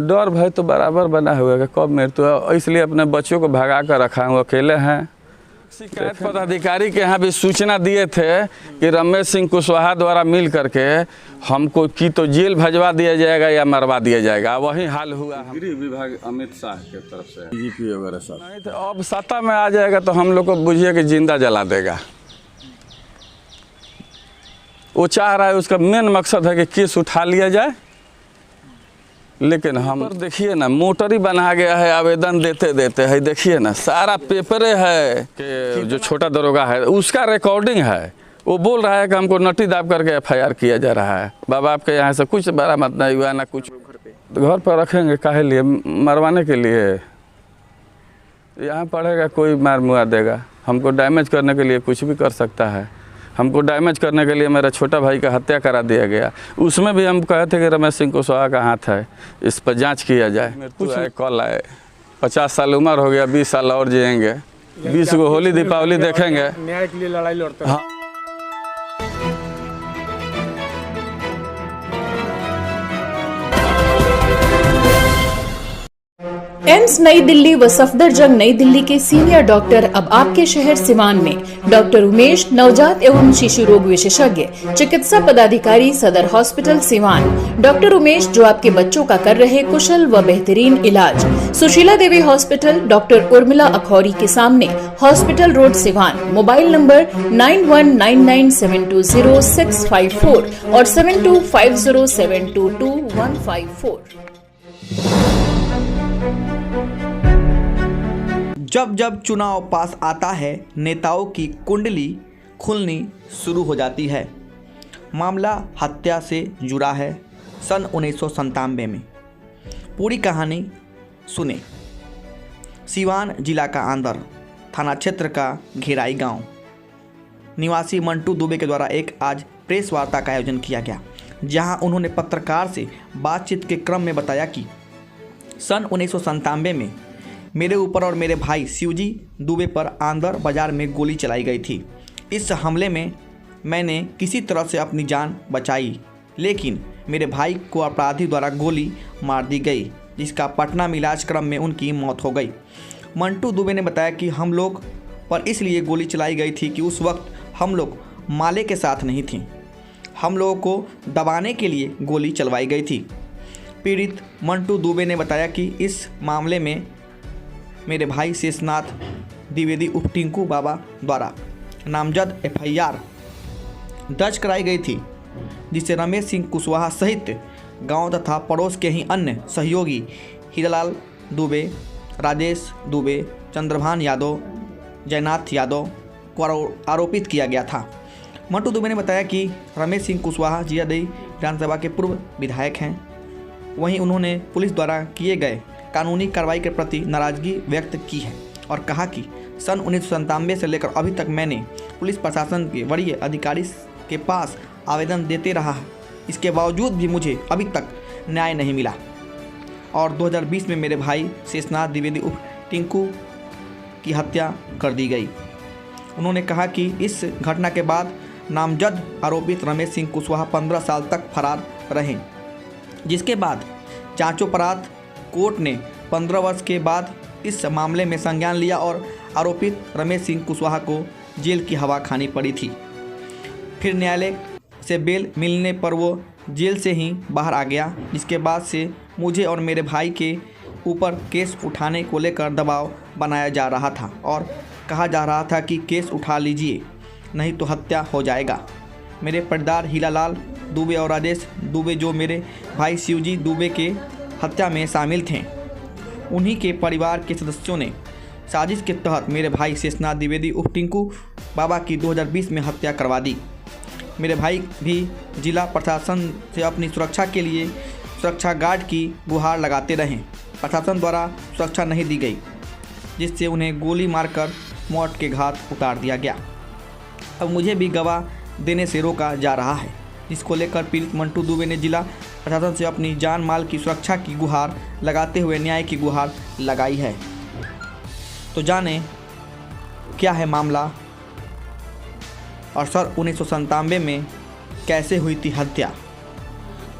डर भय तो बराबर बना हुआ है, कब मेरे तो इसलिए अपने बच्चों को भगा कर रखा हूँ, अकेले हैं। शिकायत पदाधिकारी के यहाँ भी सूचना दिए थे कि रमेश सिंह कुशवाहा द्वारा मिल करके हमको की तो जेल भजवा दिया जाएगा या मरवा दिया जाएगा, वही हाल हुआ। गृह विभाग अमित शाह के तरफ से डीजीपी वगैरह सब नहीं तो अब सत्ता में आ जाएगा तो हम लोग को बुझिए कि जिंदा जला देगा। वो चाह रहा है, उसका मेन मकसद है कि केस उठा लिया जाए, लेकिन हम देखिए ना मोटर ही बना गया है आवेदन देते देते है, देखिए ना सारा पेपरे है कि जो छोटा दरोगा है उसका रिकॉर्डिंग है, वो बोल रहा है कि हमको नटी दाब करके एफआईआर किया जा रहा है। बाबा आपके यहाँ से कुछ बरामद नहीं हुआ ना कुछ, घर पर रखेंगे काहे लिए, मरवाने के लिए। यहाँ पड़ेगा कोई मार मुआ देगा, हमको डैमेज करने के लिए कुछ भी कर सकता है। हमको डैमेज करने के लिए मेरा छोटा भाई का हत्या करा दिया गया, उसमें भी हम कहे थे कि रमेश सिंह कुशवाहा का हाथ है, इस पर जांच किया जाए। कुछ आए कल आए, 50 साल उम्र हो गया, 20 साल और जिएंगे, 20 को होली दीपावली देखेंगे। न्याय के लिए लड़ाई लड़ते हैं। एम्स नई दिल्ली व सफदरजंग नई दिल्ली के सीनियर डॉक्टर अब आपके शहर सिवान में डॉक्टर उमेश, नवजात एवं शिशु रोग विशेषज्ञ, चिकित्सा पदाधिकारी, सदर हॉस्पिटल सिवान। डॉक्टर उमेश जो आपके बच्चों का कर रहे कुशल व बेहतरीन इलाज। सुशीला देवी हॉस्पिटल, डॉक्टर उर्मिला अखौरी के सामने, hospital road Siwan. Mobile number 9199720654 और 7250722154। जब जब चुनाव पास आता है, नेताओं की कुंडली खुलनी शुरू हो जाती है। मामला हत्या से जुड़ा है सन 1997 में। पूरी कहानी सुने। सिवान जिला का आंदर थाना क्षेत्र का घेराई गांव निवासी मंटू दुबे के द्वारा एक आज प्रेस वार्ता का आयोजन किया गया, जहां उन्होंने पत्रकार से बातचीत के क्रम में बताया कि सन 1997 में मेरे ऊपर और मेरे भाई शिवजी दुबे पर आंदर बाजार में गोली चलाई गई थी। इस हमले में मैंने किसी तरह से अपनी जान बचाई, लेकिन मेरे भाई को अपराधी द्वारा गोली मार दी गई, जिसका पटना में इलाज क्रम में उनकी मौत हो गई। मंटू दुबे ने बताया कि हम लोग पर इसलिए गोली चलाई गई थी कि उस वक्त हम लोग माले के साथ नहीं थी, हम लोगों को दबाने के लिए गोली चलवाई गई थी। पीड़ित मंटू दुबे ने बताया कि इस मामले में मेरे भाई शेषनाथ द्विवेदी उर्फ टिंकू बाबा द्वारा नामजद एफआईआर दर्ज कराई गई थी, जिसे रमेश सिंह कुशवाहा सहित गांव तथा पड़ोस के ही अन्य सहयोगी हीरालाल दुबे, राजेश दुबे, चंद्रभान यादव, जयनाथ यादव को आरोपित किया गया था। मंटू दुबे ने बताया कि रमेश सिंह कुशवाहा जीरादेई विधानसभा के पूर्व विधायक हैं। वहीं उन्होंने पुलिस द्वारा किए गए कानूनी कार्रवाई के प्रति नाराजगी व्यक्त की है और कहा कि सन 1997 से लेकर अभी तक मैंने पुलिस प्रशासन के वरीय अधिकारी के पास आवेदन देते रहा, इसके बावजूद भी मुझे अभी तक न्याय नहीं मिला और 2020 में मेरे भाई शेषनाथ द्विवेदी उर्फ टिंकू की हत्या कर दी गई। उन्होंने कहा कि इस घटना के बाद नामजद आरोपित रमेश सिंह कुशवाहा 15 साल तक फरार रहे, जिसके बाद जांचोपरांत कोर्ट ने 15 वर्ष के बाद इस मामले में संज्ञान लिया और आरोपित रमेश सिंह कुशवाहा को जेल की हवा खानी पड़ी थी। फिर न्यायालय से बेल मिलने पर वो जेल से ही बाहर आ गया, जिसके बाद से मुझे और मेरे भाई के ऊपर केस उठाने को लेकर दबाव बनाया जा रहा था और कहा जा रहा था कि केस उठा लीजिए नहीं तो हत्या हो जाएगा। मेरे पटदार हीरालाल दुबे और राजेश दुबे जो मेरे भाई शिवजी दुबे के हत्या में शामिल थे, उन्हीं के परिवार के सदस्यों ने साजिश के तहत मेरे भाई शेषनाथ द्विवेदी उर्फ टिंकू बाबा की 2020 में हत्या करवा दी। मेरे भाई भी जिला प्रशासन से अपनी सुरक्षा के लिए सुरक्षा गार्ड की गुहार लगाते रहे। प्रशासन द्वारा सुरक्षा नहीं दी गई, जिससे उन्हें गोली मारकर मौत के घाट उतार दिया गया। अब मुझे भी गवाह देने से रोका जा रहा है, जिसको लेकर पीड़ित मंटू दुबे ने जिला प्रशासन से अपनी जान माल की सुरक्षा की गुहार लगाते हुए न्याय की गुहार लगाई है। तो जाने क्या है मामला और सन 1997 में कैसे हुई थी हत्या।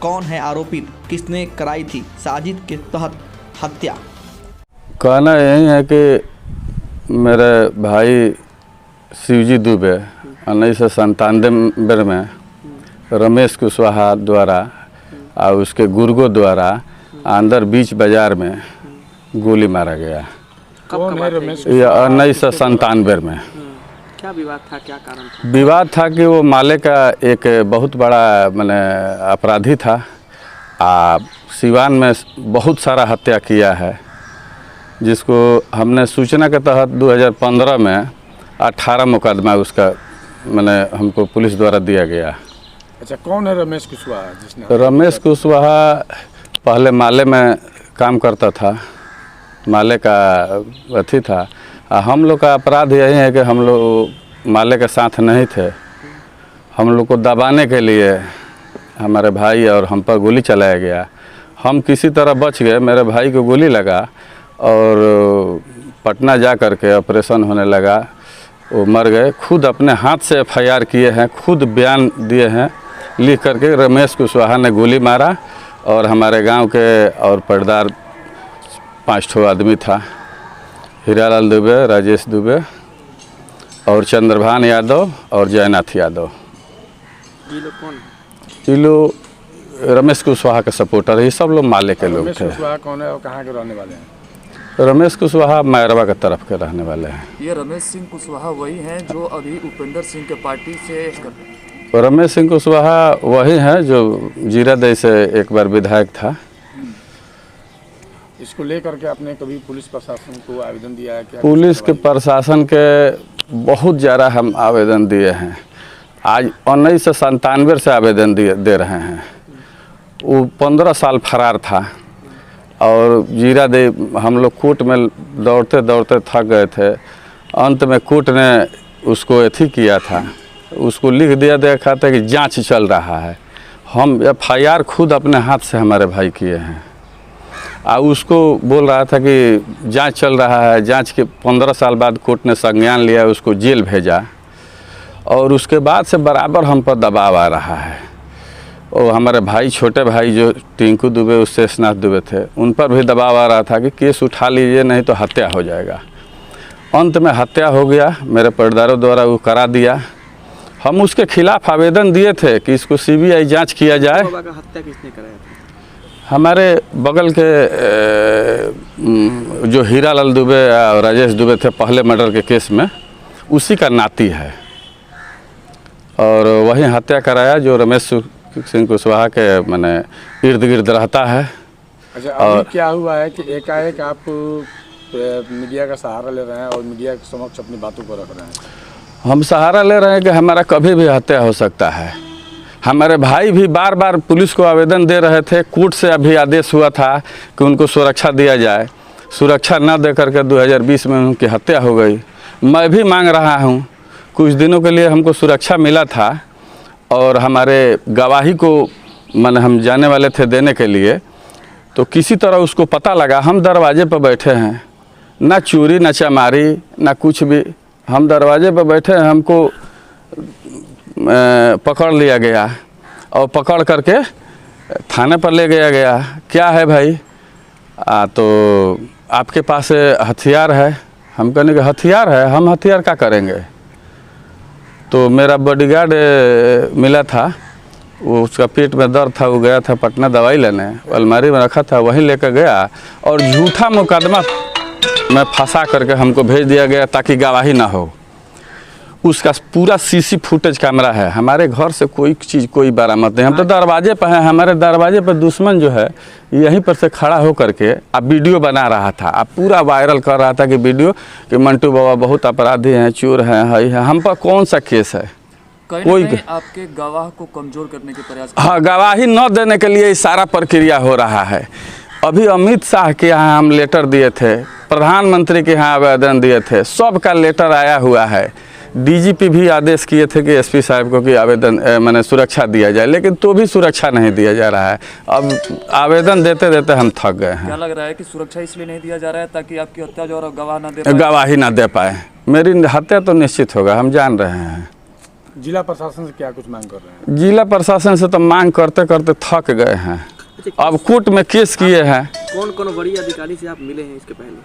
कौन है आरोपित, किसने कराई थी साजिश के तहत हत्या? कहना यही है कि मेरे भाई शिवजी दुबे 1997 में रमेश कुशवाहा द्वारा और उसके गुर्गो द्वारा अंदर बीच बाजार में गोली मारा गया। कौन है रमेश? ये 1997 में। क्या विवाद था, क्या कारण था? विवाद था कि वो माले का एक बहुत बड़ा माने अपराधी था। सिवान में बहुत सारा हत्या किया है, जिसको हमने सूचना के तहत 2015 में 18 मुकदमा उसका मैंने हमको पुलिस द्वारा दिया गया। अच्छा, कौन है रमेश कुशवाहा जिसने? रमेश कुशवाहा पहले माले में काम करता था, माले का अथी था। हम लोग का अपराध यही है कि हम लोग माले के साथ नहीं थे। हम लोग को दबाने के लिए हमारे भाई और हम पर गोली चलाया गया। हम किसी तरह बच गए। मेरे भाई को गोली लगा और पटना जा कर के ऑपरेशन होने लगा, वो मर गए। खुद अपने हाथ से FIR किए हैं, खुद बयान दिए हैं लिख करके। रमेश कुशवाहा ने गोली मारा और हमारे गांव के और पर्दार 5 आदमी था, हीरालाल दुबे, राजेश दुबे और चंद्रभान यादव और जयनाथ यादव। ये लोग कौन है? ये लोग रमेश कुशवाहा के सपोर्टर है। ये सब लोग माले के लोग रमेश थे। कुशवाहा कौन है और कहाँ के रहने वाले हैं? रमेश कुशवाहा मैरवा के तरफ के रहने वाले हैं। ये रमेश सिंह कुशवाहा वही हैं जो अभी उपेंद्र सिंह के पार्टी से रमेश सिंह कुशवाहा वही हैं जो जीरादेई से एक बार विधायक था। इसको लेकर के आपने कभी पुलिस प्रशासन को आवेदन दिया है क्या? पुलिस के प्रशासन के बहुत ज़्यादा हम आवेदन दिए हैं। आज 1997 से आवेदन दे रहे हैं। वो 15 साल फरार था और जीरादेई हम लोग कोर्ट में दौड़ते दौड़ते थक गए थे। अंत में कोर्ट ने उसको अथी किया था, उसको लिख दिया देखा था कि जांच चल रहा है। हम FIR खुद अपने हाथ से हमारे भाई किए हैं। उसको बोल रहा था कि जांच चल रहा है। जांच के 15 साल बाद कोर्ट ने संज्ञान लिया, उसको जेल भेजा और उसके बाद से बराबर हम पर दबाव आ रहा है। और हमारे भाई, छोटे भाई जो टिंकू दुबे, उससे शेषनाथ दुबे थे, उन पर भी दबाव आ रहा था कि केस उठा लीजिए नहीं तो हत्या हो जाएगा। अंत में हत्या हो गया, मेरे पर्दारों द्वारा वो करा दिया। हम उसके खिलाफ आवेदन दिए थे कि इसको CBI जांच किया जाए। बाबा का हत्या किसने कराया था? हमारे बगल के जो हीरालाल दुबे और राजेश दुबे थे पहले मर्डर के केस में, उसी का नाती है और वही हत्या कराया जो रमेश सिंह कुशवाहा के माने इर्द गिर्द रहता है। अच्छा, अभी क्या हुआ है कि एकाएक आप मीडिया का सहारा ले रहे हैं और मीडिया के समक्ष अपनी बातों को रख रहे हैं? हम सहारा ले रहे हैं कि हमारा कभी भी हत्या हो सकता है। हमारे भाई भी बार बार पुलिस को आवेदन दे रहे थे। कोर्ट से अभी आदेश हुआ था कि उनको सुरक्षा दिया जाए। सुरक्षा न दे करके 2020 में उनकी हत्या हो गई। मैं भी मांग रहा हूँ, कुछ दिनों के लिए हमको सुरक्षा मिला था और हमारे गवाही को मन हम जाने वाले थे देने के लिए, तो किसी तरह उसको पता लगा। हम दरवाजे पर बैठे हैं, ना चोरी ना चमारी ना कुछ भी। हम दरवाजे पर बैठे हैं, हमको पकड़ लिया गया और पकड़ करके थाने पर ले गया। क्या है भाई? तो आपके पास हथियार है। हम कहने के हथियार है, हम हथियार क्या करेंगे? तो मेरा बॉडीगार्ड मिला था, वो उसका पेट में दर्द था, वो गया था पटना दवाई लेने, अलमारी में रखा था, वहीं लेकर गया और झूठा मुकदमा में फंसा करके हमको भेज दिया गया ताकि गवाही ना हो। उसका पूरा CC फुटेज कैमरा है। हमारे घर से कोई चीज़ कोई बरामद नहीं। हम तो दरवाजे पर हैं। हमारे दरवाजे पर दुश्मन जो है यहीं पर से खड़ा हो करके अब वीडियो बना रहा था। अब पूरा वायरल कर रहा था कि वीडियो कि मंटू बाबा बहुत अपराधी हैं, चोर हैं, है। हम पर कौन सा केस है? कोई आपके गवाह को कमजोर करने के प्रयास? हाँ, गवाही न देने के लिए सारा प्रक्रिया हो रहा है। अभी अमित शाह के यहाँ हम लेटर दिए थे, प्रधानमंत्री के यहाँ आवेदन दिए थे, सबका लेटर आया हुआ है। DGP भी आदेश किए थे कि SP साहब को कि आवेदन मैंने सुरक्षा दिया जाए, लेकिन तो भी सुरक्षा नहीं दिया जा रहा है। अब आवेदन देते देते हम थक गए हैं। क्या लग रहा है कि सुरक्षा इसलिए नहीं दिया जा रहा है ताकि आपकी हत्या जो और गवाही ना दे पाए? मेरी हत्या तो निश्चित होगा, हम जान रहे हैं। जिला प्रशासन से क्या कुछ मांग कर रहे हैं? जिला प्रशासन से तो मांग करते करते थक गए हैं। अब कोर्ट में केस किए हैं। कौन कौन बड़ी अधिकारी से आप मिले हैं इसके पहले?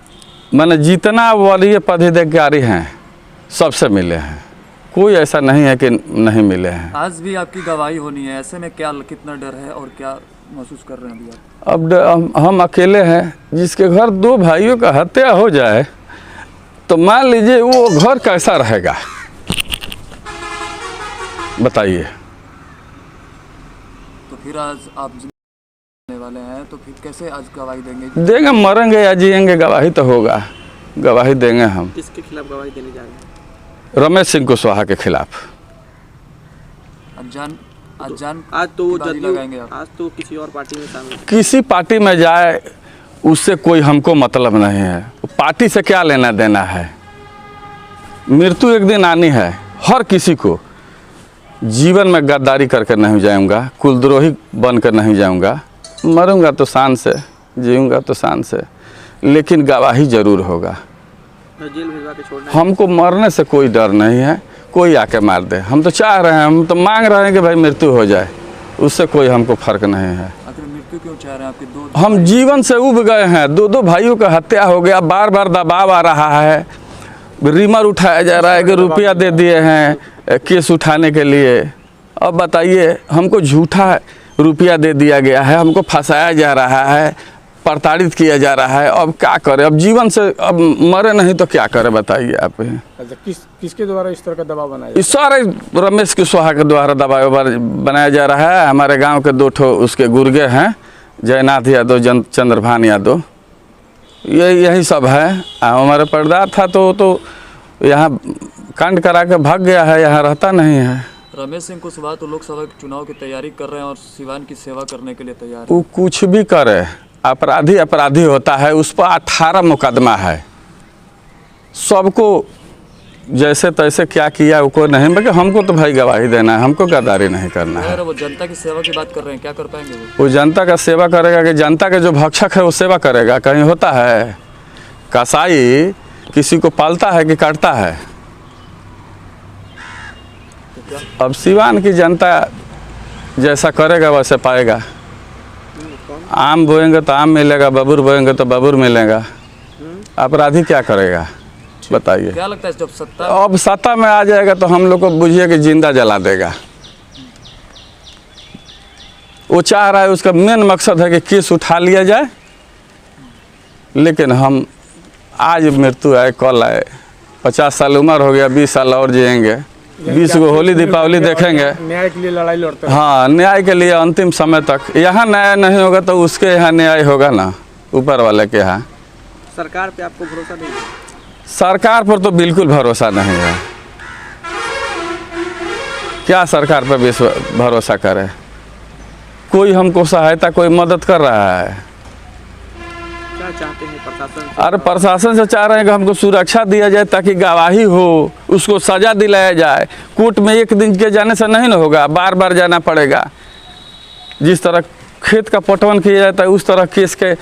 मैंने जितना वरीय पदाधिकारी हैं सबसे मिले हैं, कोई ऐसा नहीं है कि नहीं मिले हैं। आज भी आपकी गवाही होनी है, ऐसे में क्या कितना डर है और क्या महसूस कर रहे हैं अभी आप? अब हम अकेले हैं, जिसके घर 2 भाइयों का हत्या हो जाए तो मान लीजिए वो घर कैसा रहेगा, बताइए। तो फिर आज आप जिने वाले हैं तो फिर कैसे आज गवाही देंगे? देंगे, मरेंगे या जिएंगे, गवाही तो होगा, गवाही देंगे हम। किसके खिलाफ गवाही देने जा रहे हैं? रमेश सिंह कुशवाहा के खिलाफ। आज तो वो बाजी लगाएंगे आप? आज तो किसी और पार्टी में शामिल। किसी पार्टी में जाए उससे कोई हमको मतलब नहीं है, पार्टी से क्या लेना देना है। मृत्यु एक दिन आनी है हर किसी को। जीवन में गद्दारी करके नहीं जाऊंगा, कुलद्रोही बनकर नहीं जाऊंगा, मरूंगा तो शान से, जीऊंगा तो शान से, लेकिन गवाही जरूर होगा। जेल भिजवा के छोड़ना? हमको मरने से कोई डर नहीं है, कोई आके मार दे, हम तो चाह रहे हैं, हम तो मांग रहे हैं कि भाई मृत्यु हो जाए, उससे कोई हमको फर्क नहीं है। आखिर मृत्यु क्यों चाह रहे हैं आपके? 2 हम जीवन से उब गए हैं, 2 भाइयों का हत्या हो गया, बार बार दबाव आ रहा है, रिमर उठाया जा रहा है कि रुपया दे दिए हैं केस उठाने के लिए। अब बताइए, हमको झूठा रुपया दे दिया गया है, हमको फंसाया जा रहा है, प्रताड़ित किया जा रहा है। अब क्या करें, अब जीवन से अब मरे नहीं तो क्या करें, बताइए आप। अच्छा, किसके द्वारा इस तरह का दबाव बनाया? इस सारे रमेश कुशवाहा के द्वारा दबाव बनाया जा रहा है। हमारे गांव के 2 ठो उसके गुर्गे हैं, जयनाथ यादव, चंद्रभान यादव, यही सब है। हमारे पर्दार था तो यहाँ कांड करा के भाग गया है, यहाँ रहता नहीं है। रमेश सिंह कुशवाहा तो लोकसभा के चुनाव की तैयारी कर रहे हैं और सिवान की सेवा करने के लिए तैयार है। वो कुछ भी करे, अपराधी होता है, उस पर 18 मुकदमा है। सबको जैसे तैसे क्या किया वो नहीं, मगर हमको तो भाई गवाही देना है, हमको गद्दारी नहीं करना है। वो जनता की सेवा की बात कर रहे हैं, क्या कर पाएंगे वो जनता का सेवा करेगा कि जनता के जो भक्षक है वो सेवा करेगा? कहीं होता है? कसाई किसी को पालता है कि काटता है? अब सिवान की जनता जैसा करेगा वैसे पाएगा। आम बोएंगे तो आम मिलेगा, बबूर बोएंगे तो बबूर मिलेगा। अपराधी क्या करेगा, बताइए। क्या लगता है जब सत्ता अब सत्ता में आ जाएगा तो हम लोग को बुझिए कि जिंदा जला देगा। वो चाह रहा है, उसका मेन मकसद है कि केस उठा लिया जाए, लेकिन हम आज मृत्यु आए कल आए, 50 साल उम्र हो गया, 20 साल और जिएंगे, 20 को होली दीपावली देखेंगे। न्याय के लिए लड़ाई लड़ते हैं। हाँ, न्याय के लिए अंतिम समय तक। यहाँ न्याय नहीं होगा तो उसके यहाँ न्याय होगा ना, ऊपर वाले के यहाँ। सरकार पे आपको भरोसा नहीं है? सरकार पर तो बिल्कुल भरोसा नहीं है। क्या सरकार पर भरोसा करे? कोई हमको सहायता, कोई मदद कर रहा है? क्या चाहते हैं प्रशासन से? अरे प्रशासन से चाह रहे हैं कि हमको सुरक्षा दिया जाए ताकि गवाही हो, उसको सजा दिलाया जाए। कोर्ट में एक दिन के जाने से नहीं ना होगा, बार बार जाना पड़ेगा। जिस तरह खेत का पटवन किया जाता है उस तरह केस के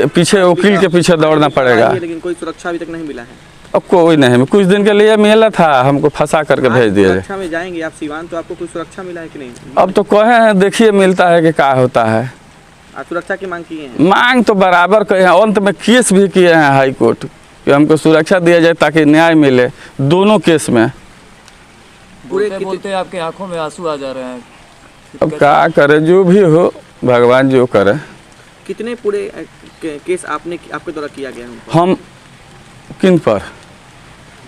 पीछे, वकील के पीछे दौड़ना पड़ेगा। लेकिन कोई सुरक्षा अभी तक नहीं मिला है। अब कोई नहीं, कुछ दिन के लिए मिला था, हमको फंसा करके भेज दिया। सुरक्षा में जाएंगे आप सिवान, तो आपको कोई सुरक्षा मिला है कि नहीं? अब तो कहे हैं, देखिए मिलता है कि क्या होता है। आप सुरक्षा की मांग किए हैं? मांग तो बराबर कहे हैं, अंत में केस भी किए हैं हाई कोर्ट कि हमको सुरक्षा दिया जाए ताकि न्याय मिले दोनों केस में। बोलते आपके आंखों में आंसू आ जा रहे हैं। अब क्या करे, जो भी हो भगवान जो करे। कितने पूरे केस आपके द्वारा किया गया है? हम किन पर?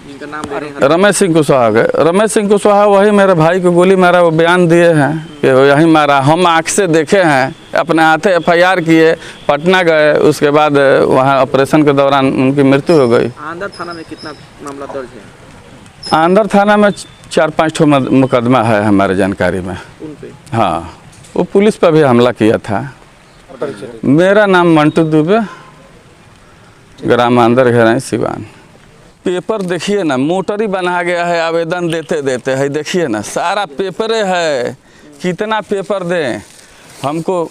जिनका नाम ले रहे हैं? रमेश सिंह कुशवाहा गए। रमेश सिंह कुशवाहा वही मेरे भाई को गोली मारा, वो बयान दिए हैं कि वो यही मारा। हम आँख से देखे हैं, अपने हाथे FIR किए, पटना गए, उसके बाद वहाँ ऑपरेशन के दौरान उनकी मृत्यु हो गई। आंध्र थाना में कितना मामला दर्ज है? आंध्र थाना में 4-5 ठो मुकदमा है हमारे जानकारी में। उन पे? हाँ, वो पुलिस पर भी हमला किया था। मेरा नाम मंटू दुबे, ग्राम आंध्र घेराई सिवान। पेपर देखिए ना, मोटर ही बना गया है आवेदन देते देते है। देखिए ना, सारा पेपरे है, कितना पेपर दें हमको।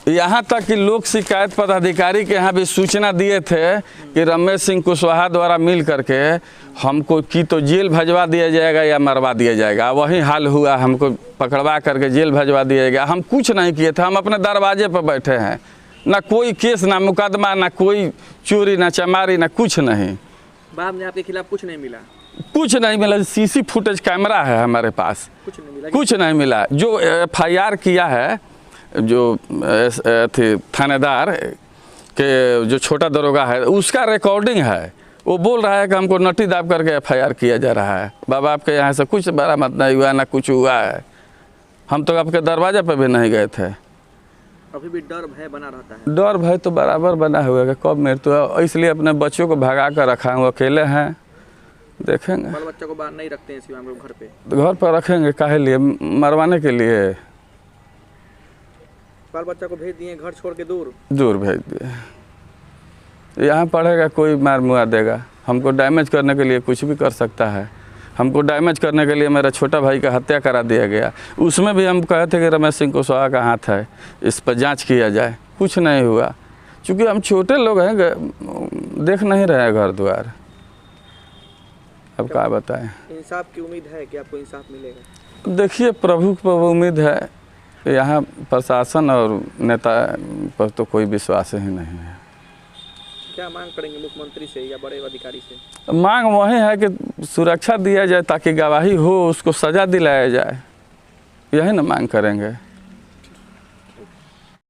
यहाँ तक कि लोक शिकायत पदाधिकारी के यहाँ भी सूचना दिए थे कि रमेश सिंह कुशवाहा द्वारा मिल करके हमको की तो जेल भजवा दिया जाएगा या मरवा दिया जाएगा। वही हाल हुआ, हमको पकड़वा करके जेल भजवा दिया गया। हम कुछ नहीं किए थे, हम अपने दरवाजे पर बैठे हैं, ना कोई केस, ना मुकदमा, ना कोई चोरी, ना चमारी, ना कुछ नहीं। बाद में आपके खिलाफ कुछ नहीं मिला? कुछ नहीं मिला। सीसी फुटेज कैमरा है हमारे पास, कुछ नहीं मिला? कुछ नहीं मिला। जो FIR किया है, जो थे थानेदार के जो छोटा दरोगा है, उसका रिकॉर्डिंग है। वो बोल रहा है कि हमको नटी दाब करके FIR किया जा रहा है। बाबा आपके यहाँ से कुछ बरामद नहीं हुआ, ना कुछ हुआ है। हम तो आपके दरवाजे पर भी नहीं गए थे। अभी भी डर भय बना रहता है? डर भय तो बराबर बना हुआ है, कब मृत्यु, इसलिए अपने बच्चों को भगा कर रखा हूँ। अकेले हैं, देखेंगे। बाल बच्चों को बाहर नहीं रखते हैं शिवांग लोग घर पे? घर पर रखेंगे, काहे लिए? मरवाने के लिए। बाल बच्चा को भेज दिए घर छोड़ के दूर भेज दिए। यहाँ पढ़ेगा, कोई मार मुआ देगा। हमको डैमेज करने के लिए कुछ भी कर सकता है। हमको डैमेज करने के लिए मेरा छोटा भाई का हत्या करा दिया गया। उसमें भी हम कहे थे कि रमेश सिंह कुशवाहा का हाथ है, इस पर जांच किया जाए। कुछ नहीं हुआ, क्योंकि हम छोटे लोग हैं, देख नहीं रहे घर द्वार। अब क्या बताएं? इंसाफ की उम्मीद है कि आपको इंसाफ मिलेगा? देखिए, प्रभु पर उम्मीद है। यहाँ प्रशासन और नेता पर तो कोई विश्वास ही नहीं है। क्या मांग करेंगे मुख्यमंत्री से या बड़े अधिकारी से? मांग वही है कि सुरक्षा दिया जाए, ताकि गवाही हो, उसको सजा दिलाया जाए। यही ना मांग करेंगे।